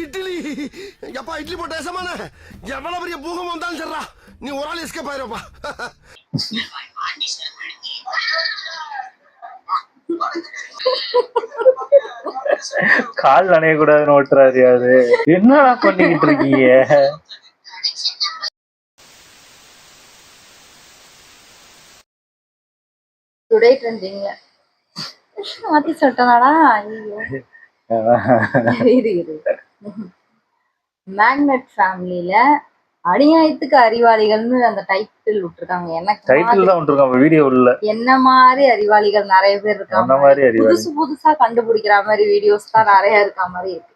இட்லி எப்பா இட்லி போட்ட சமான எவ்வளவு பெரிய பூகம் வந்தாலும் சரிடா நீ ஒரு ஆள் எஸ்கேப் ஆயிருப்பா. கால் நனைய கூடாதுன்னு ஓட்டுறாரு யாரு? என்னடா பண்ணிக்கிட்டு இருக்கீங்க? டுடே ட்ரெண்டிங்ல மாத்தி சொல்லிட்டனாடா. ஐயோ இரு மேக்னெட் ஃபேமிலியில அநியாயத்துக்கு அறிவாளிகள்னு அந்த டைட்டில் விட்டுருக்காங்க. எனக்கு டைட்டில் தான் விட்டுருக்காங்க, வீடியோ இல்ல. என்ன மாதிரி அறிவாளிகள் நிறைய பேர் இருக்காங்க, புதுசு புதுசா கண்டுபிடிக்கிற மாதிரி வீடியோஸ் தான் நிறைய இருக்க மாதிரி இருக்கு.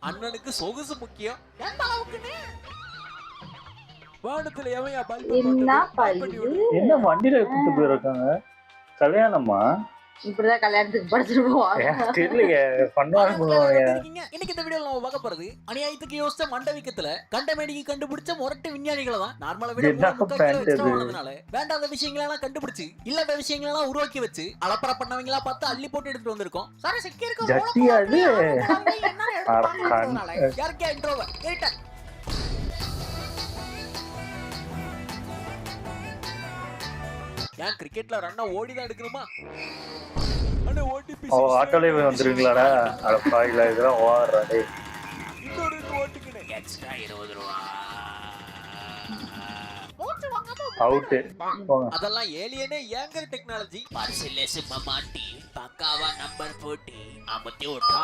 அண்ணனுக்கு சொகுசு முக்கியம். என்ன வண்டியில கூட்டு போயிருக்காங்க? கல்யாணமா? இப்படிதான் கல்யாணத்துக்கு படுத்துட்டு போவாங்க. இன்னைக்கு இந்த வீடியோல நம்ம பார்க்க போறது அநியாயத்துக்கு யோசிச்ச மண்டவிக்கத்துல கண்டமேடிக்கு கண்டுபிடிச்ச முரட்டு விஞ்ஞானிகளை தான். நார்மலா விட வேண்டாத விஷயங்களெல்லாம் கண்டுபிடிச்சு இல்லாத விஷயங்களெல்லாம் உருவாக்கி வச்சு அலப்பற பண்ணவங்களா பார்த்து அள்ளி போட்டு எடுத்துட்டு வந்திருக்கோம். சாரி சிக்கி இருக்க யாருக்கே இன்ட்ரோவர் கேட்ட ஏன் கிரிக்கெட்ல ரன்னா ஓடிதான் எடுக்கணுமா? ஆட்டோலே வந்துருவீங்களாடா? அடப்பா இல்ல இதெல்லாம் ஓடுறா டேய். இன்னொரு ஓட்டுக்குனே எக்ஸ்ட்ரா 20 ரூபாய். அவுட். அதெல்லாம் ஏலியனே ஏங்கர் டெக்னாலஜி. பார்சல்ல சும்மா மாட்டி பக்காவா நம்பர் போட்டு அமத்தி ஓட்டா.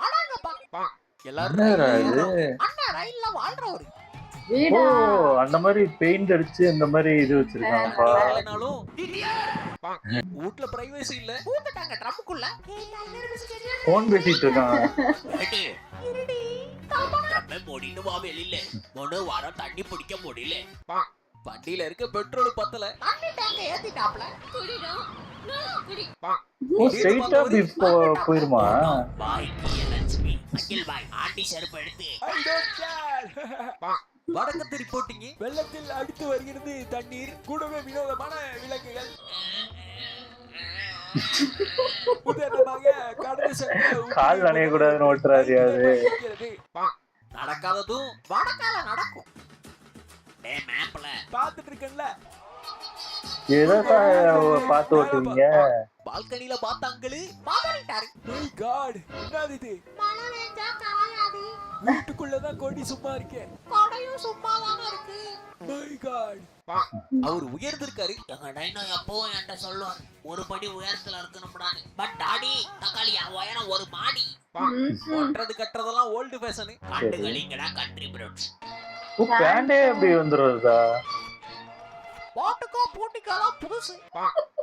அடங்கப்பா எல்லாரும் அண்ணா ரயில்ல வாழ்றவரு. ஓ அந்த மாதிரி பெயிண்ட் அடிச்சு இந்த மாதிரி இது வச்சிருக்காங்கப்பா. வீட்ல பிரைவசி இல்ல, ஊட்டட்டாங்க ட்ரம்க்குள்ள. போன் பேசிட்டு இருக்காங்க. நம்ம முடின்னு வா வெளியில. ஒரு வாரம் தண்ணி பிடிக்க முடியல. வண்டியில இருக்க பெட்ரோல் பத்தல. தண்ணி டேங்க ஏத்திட்டாப்ல. குடிடோம். குடி. ஓ ஸ்ட்ரைட்டா போயிருமா? பாய் லட்சுமி அகில் பாய் ஆண்டி செருப்பு எடுத்து. I don't care. வடக்கத்து ரிப்போர்ட்டிங். வெள்ளத்தில் அடுத்து வருகிறது தண்ணீர், கூடவே வினோதமான விலங்குகள். உதாரணமாக கால் நனைய கூடாதுன்னு ஓட்டுறாரு யாரு? நடக்காததும் வடக்கால நடக்கும். டேய் மேப்ல பாத்துட்டு இருக்கேன்ல, ஏதோ பாத்து ஓட்டுவீங்க. பால்கனில பார்த்த அங்கிள் பாவனிட்டாரு. மை காட் என்னது இது? மழை வேஞ்சா காயாது. வீட்டுக்குள்ளதான் கொடி சும்மா இருக்கே. கொடையும் சும்மா தான இருக்கு. My god. அவர் உயர்ந்திருக்காரு. எங்க டைனோ எப்பவும் என்கிட்ட சொல்லுவார், ஒரு படி உயரத்துல இருக்கணும்டான்னு. பட் டாடி தக்காளி உயரம் ஒரு மாடி. ஓட்டுறது கட்டுறதெல்லாம் ஓல்டு ஃபேஷன். கண்டுகளிங்கடா கண்ட்ரி ப்ரோட்ஸ். ஓ பேண்டே அப்படி வந்துருதா? பாட்டுக்கோ பூட்டிக்காலாம் புதுசு.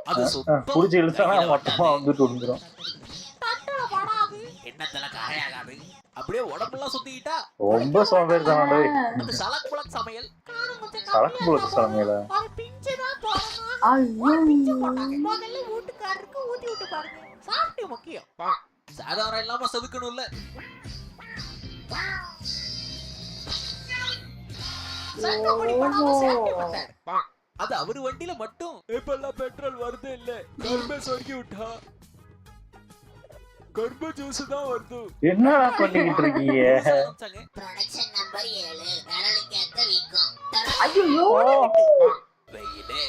அது புடிச்சு இழுத்தா மொத்தமா வந்துட்டு வந்துரும். தட்டல படாது, என்னத்தல கரையாகாது. அப்படியே உடம்பெல்லாம் சுத்திக்கிட்டா ரொம்ப சோம்பேறி தான் டேய். அது சலக் புலக் சமையல். சலக் புலக் சமையல். அது பிஞ்சு தான் போறணும். ஐயோ பிஞ்சு போட்டாங்க. முதல்ல வீட்டுக்காரருக்கு ஊத்தி விட்டு பாருங்க. சாப்பிட்டு முக்கியம். சாதாரண இல்லாம செதுக்கணும்ல. சங்கப்படி பண்ணாம சேஃப்டி மெத்தட். அது அவரு வண்டியில மட்டும். இப்பெல்லாம் பெட்ரோல் வருது இல்ல, கர்ப சொர்க்கி விட்டா கர்ப ஜூஸ் தான் வருது. என்னடா பண்ணிக்கிட்டு இருக்கீங்க? ப்ரொடக்ஷன் நம்பர் 7 விரலுக்கு ஏத்த வீக்கம். ஐயோ வெயிலே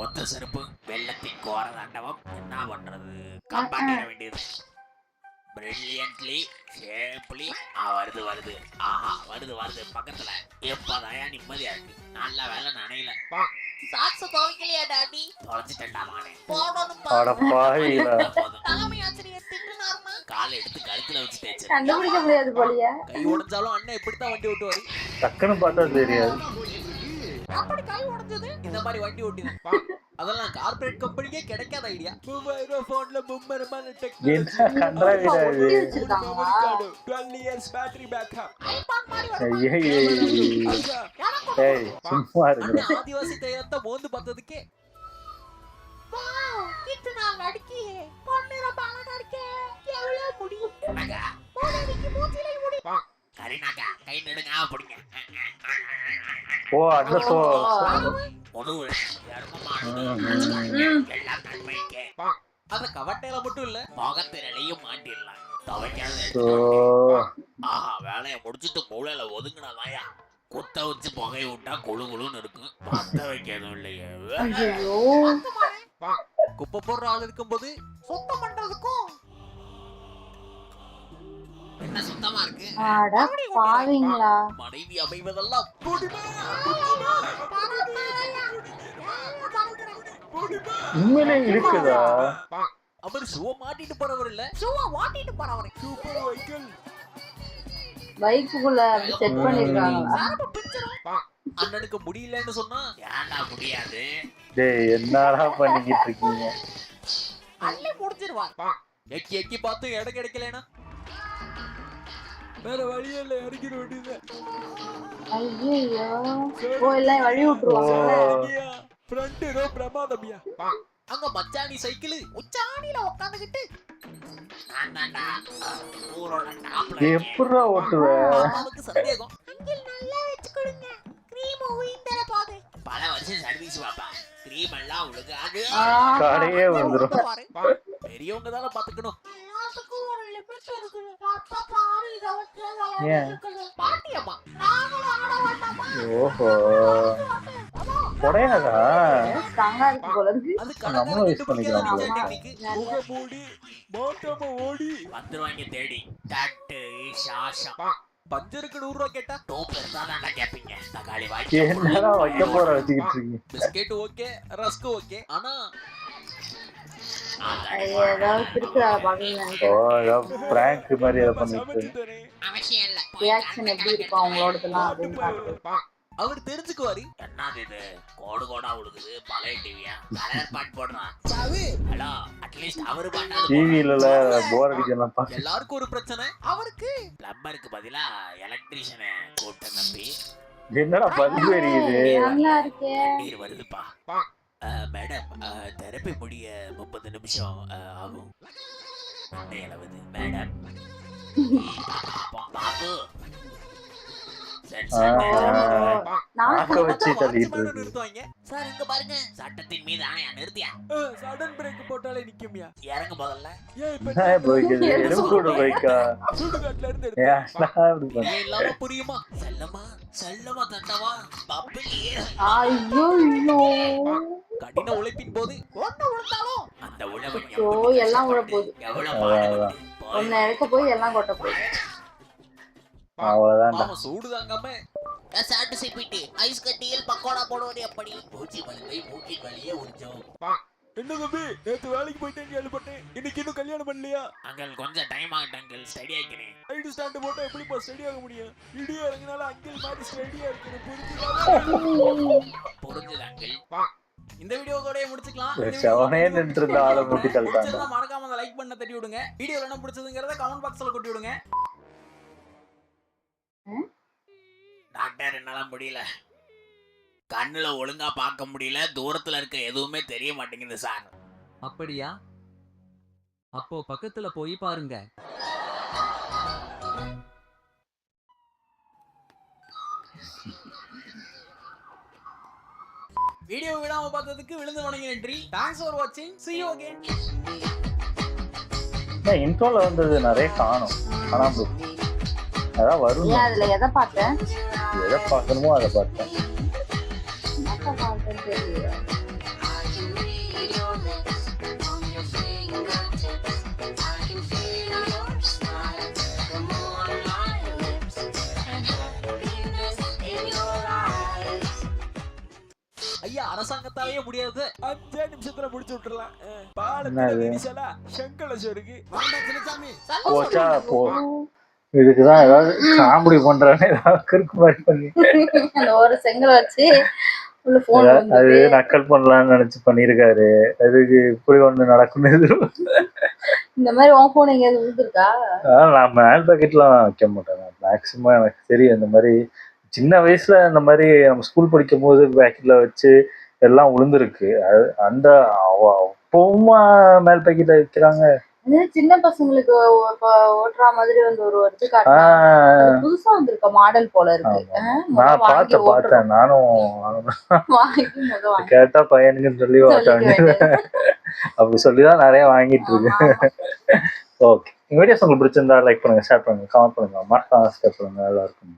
ஒத்த செருப்பு வெள்ளத்தின் கோர தாண்டவம். என்ன பண்றது? காப்பாற்ற வேண்டியது. பிரில்லியன்ட்லி ஷேப்லி வருது. ஆஹா வருது பக்கத்துல. எப்பதாயா நிம்மதியா இருக்கு. நல்ல வேலை நனையில. Socks துவைக்கலையா daddy? துவைச்சிட்டேன்டா மானே. போடணும் தலைமை ஆசிரியர் திட்டுனாருமா. காலை எடுத்து கழுத்துல வச்சு தேய்ச்சு கண்டுபிடிக்க முடியாது போலியா? கை உடைஞ்சாலும் அண்ணன் எப்படித்தான் வண்டி ஓட்டுவாரு? டக்குன்னு பார்த்தா தெரியாது. அப்படி கை உடைஞ்சது இந்த மாதிரி வண்டி ஓட்டினேன். அதெல்லாம் கார்ப்பரேட் கம்பெனிக்கே கிடைக்காத ஐடியா. 3000 போன்ல மும்மரமான டெக்னாலஜி. என்ன கண்டா இது? 12 years battery backup. ஐபாட் மாதிரி வரும். ஏய் சும்மா இருங்க. ஆதிவாசி தையத்த மோந்து பார்த்ததுக்கே வாவ் கிட்டனா லड़की है. பொண்ணுற பாலன இருக்கே. எவ்வளவு முடியும்? மகா போனதுக்கு மூச்சிலை முடி. கரினாக்கா கை நடுங்க அப்படிங்க. ஓ அந்த சோ ஒண்ணு யாருமா எல்லாம் நன்மைக்கே. அத கவட்டையில மட்டும் இல்ல முகத்திரையும் மாட்டிடலாம். ஸோ ஆஹா, வேலையை முடிச்சுட்டு மூளையில ஒதுங்கினாதாயா குத்த வச்சு புகைய விட்டா குழு குழுன்னு இருக்கும். பத்த வைக்க எதுவும் இல்லையே. ஐயோ குப்பை போடுற ஆள் இருக்கும்போது சுத்தம் பண்றதுக்கும் என்ன சுத்தமா இருக்கு. அட பாவீங்களா. மனைவி அமைவதெல்லாம் உண்மையிலே இருக்குதா? அவர் ஷூ மாட்டிட்டு போறவர் இல்ல, ஷூவா மாட்டிட்டு போறவர். Super வைக்கல் பைக்குள்ள set பண்ணிருக்காங்களா? அண்ணனுக்கு முடியலன்னு சொன்னா ஏன்டா முடியாது? டேய் என்னடா பண்ணிக்கிட்டு இருக்கீங்க? அள்ளி முடிச்சிருவான். எக்கி எக்கி பார்த்து இடம் கிடைக்கலனா வேற வழியே இல்ல, இறக்கிற வேண்டியது. ஐயோ ஓ எல்லாம் வழி விட்டுருவாங்க. ஃப்ரண்ட் ரோ பிரமாதம்யா. அங்க மச்சானி சைக்கிள் உச்சாணியில உட்கார்ந்துகிட்டு எப்படிடா ஓட்டுவ? மாமாவுக்கு சந்தேகம். அங்கிள் நல்லா வெச்சு கொடுங்க, கிரீம் உயிந்தற போகுது. பல வருஷம் சர்வீஸ் பாப்பா, கிரீம் எல்லாம் உழுகாது, கடையே வந்துரும். பெரியவங்க தான பாத்துக்கணும். எல்லாத்துக்கும் ஒரு லிமிட் இருக்கு. அப்பா பாரு இத வச்சு ஏன்? பாட்டியம்மா நாங்களும் ஆட மாட்டோமா? ஓஹோ கொடையாதா? ஸ்ட்ராங்கா இருக்கு போல இருக்கு. அது நம்மளும் யூஸ் பண்ணிக்கலாம். முகமூடி மோட்டம ஓடி வந்துருவாங்க தேடி. தட்டு ஷாஷா பஞ்சருக்கு 100 ரூபாய் கேட்டா டோப் இருந்தா கேப்பீங்க. தக்காளி வாங்கி என்னடா வைக்க போற வச்சுக்கிட்டு இருக்கீங்க? பிஸ்கெட் ஓகே, ரஸ்க் ஓகே, ஆனா ஏதாவது திருக்குறளை பாக்கணும். ஓ ஏதோ பிராங்க் மாதிரி ஏதோ பண்ணிட்டு அவசியம் இல்ல. ரியாக்ஷன் எப்படி இருக்கும் அவங்களோடதெல்லாம் அப்படின்னு பாக்குறது. அவர் தெரிஞ்சுக்குவாரு. என்னது இது கோடு கோடா உழுகுது, பழைய டிவியா, கலர் பாட் போடுறான் சாவு. ஹலோ அட்லீஸ்ட் அவரு பண்ணாது. டிவில போர் அடிக்கலாம் பா. எல்லாருக்கும் ஒரு பிரச்சனை. அவருக்கு பிளம்பருக்கு பதிலா எலக்ட்ரிஷியனை கூட்ட நம்பி என்னடா பதிவு எரியுது? நல்லா இருக்கே. நீர் வருதுப்பா. மேடம் தெரப்பி முடிய 30 நிமிஷம் ஆகும். மேடம் பாபு நாக்க வச்சு தள்ளிட்டு இருக்கு. நிறுத்துவாங்க. சார் இங்க பாருங்க, சட்டத்தின் மீது ஆணையா நிறுத்தியா? சடன் பிரேக் போட்டாலே நிக்கும்யா. இறங்க முதல்ல. ஏன் இப்ப எலும்புக்கூடு பைக்கா? சுடுகாட்ல இருந்து ஏன்டா இப்படி பண்ண? இல்லாம புரியுமா? செல்லமா செல்லமா தட்டவா பப்பிலியே. ஐயோ ஐயோ கடின உழைப்பின் போது ஒண்ணு விழுந்தாலும் அந்த உழவன் ஐயோ எல்லாம் விழ போகுது. எவ்வளவு பாடுபட்டு ஒன்னு இறக்க போய் எல்லாம் கொட்ட போகுது. அவ்வளவுதான்டா. அவன் சூடு தாங்காம சாட்டு சிப்பிட்டு ஐஸ் கட்டியில் பக்கோடா போடுவது எப்படி? பூச்சி வலிமை மூக்கின் வலியே உறிஞ்சும். என்ன தம்பி, நேத்து வேலைக்கு போயிட்டேன்னு கேள்விப்பட்டேன், இன்னைக்கு இன்னும் கல்யாணம் பண்ணலையா? அங்கிள் கொஞ்சம் டைம் ஆகட்டும் அங்கிள், ஸ்டடி ஆகிக்கிறேன். ரைடு ஸ்டாண்ட் போட்டா எப்படிப்பா ஸ்டடி ஆக முடியும்? இடியா இறங்கினாலும் அங்கிள் மாதிரி ஸ்டடியா இருக்கணும். புரிஞ்சுது அங்கிள். இந்த வீடியோவோட முடிச்சுக்கலாம். செவனே நின்று இருந்த ஆளை மூட்டி தள்ளிட்டாங்க. மறக்காம அந்த லைக் பண்ண தட்டி விடுங்க. வீடியோ என்ன பிடிச்சதுங்கறத கமெண்ட் பாக்ஸ்ல கொட்டி விடுங்க. டாக்டர் என்னால முடியல, கண்ணுல ஒழுங்கா பார்க்க முடியல, தூரத்துல இருக்க எதுவுமே தெரிய மாட்டேங்குது சார். அப்படியா? அப்போ பக்கத்துல போய் பாருங்க. வீடியோ விடாம பார்த்ததுக்கு விழுந்து வணங்கி நன்றி. தேங்க்ஸ் ஃபார் வாட்சிங். see you again. இன்ட்ரோல வந்தது நிறைய காணும். ஆனா அதான் வரும். அதுல எதை பார்த்தேன்? எதை பார்க்கணுமோ அதை பார்த்தேன். ஐயா அரசாங்கத்தாலேயே முடியாது, 5 நிமிஷத்துல முடிச்சு விட்டுறலாம். சங்கலேஸ்வருக்கு போச்சா போ. இதுக்குதான் ஏதாவது காமெடி பண்றானே, ஏதாவது கிறுக்கு மாதிரி பண்ணி ஒரு செங்கல் வச்சு அது நக்கல் பண்ணலாம்னு நினைச்சு பண்ணிருக்காரு. அதுக்கு இப்படி ஒண்ணு நடக்குன்னு இந்த மாதிரி உன் போன் எங்கேயாவது விழுந்துருக்கா? நான் மேல் பாக்கெட்லாம் வைக்க மாட்டேன். மேக்சிமம் எனக்கு தெரியும் இந்த மாதிரி சின்ன வயசுல இந்த மாதிரி நம்ம ஸ்கூல் படிக்கும் போது பேக்கெட்ல வச்சு எல்லாம் விழுந்துருக்கு. அந்த அப்பவுமா மேல் பாக்கெட்ல வைக்கிறாங்க. சின்ன பசங்களுக்கு ஓட்டுற மாதிரி வந்து ஒரு வருது புதுசா வந்திருக்க மாடல் போல இருக்கு. நான் பார்த்தேன் நானும் கேட்டா பையனுக்குன்னு சொல்லி வாட்டாங்க. அப்படி சொல்லிதான் நிறைய வாங்கிட்டு இருக்கு. ஓகே, இந்த வீடியோஸ் உங்களுக்கு பிடிச்சிருந்தா லைக் பண்ணுங்க, ஷேர் பண்ணுங்க, கமெண்ட் பண்ணுங்க, மறக்காம சப்ஸ்கிரைப் பண்ணுங்க. நல்லா இருக்கும்.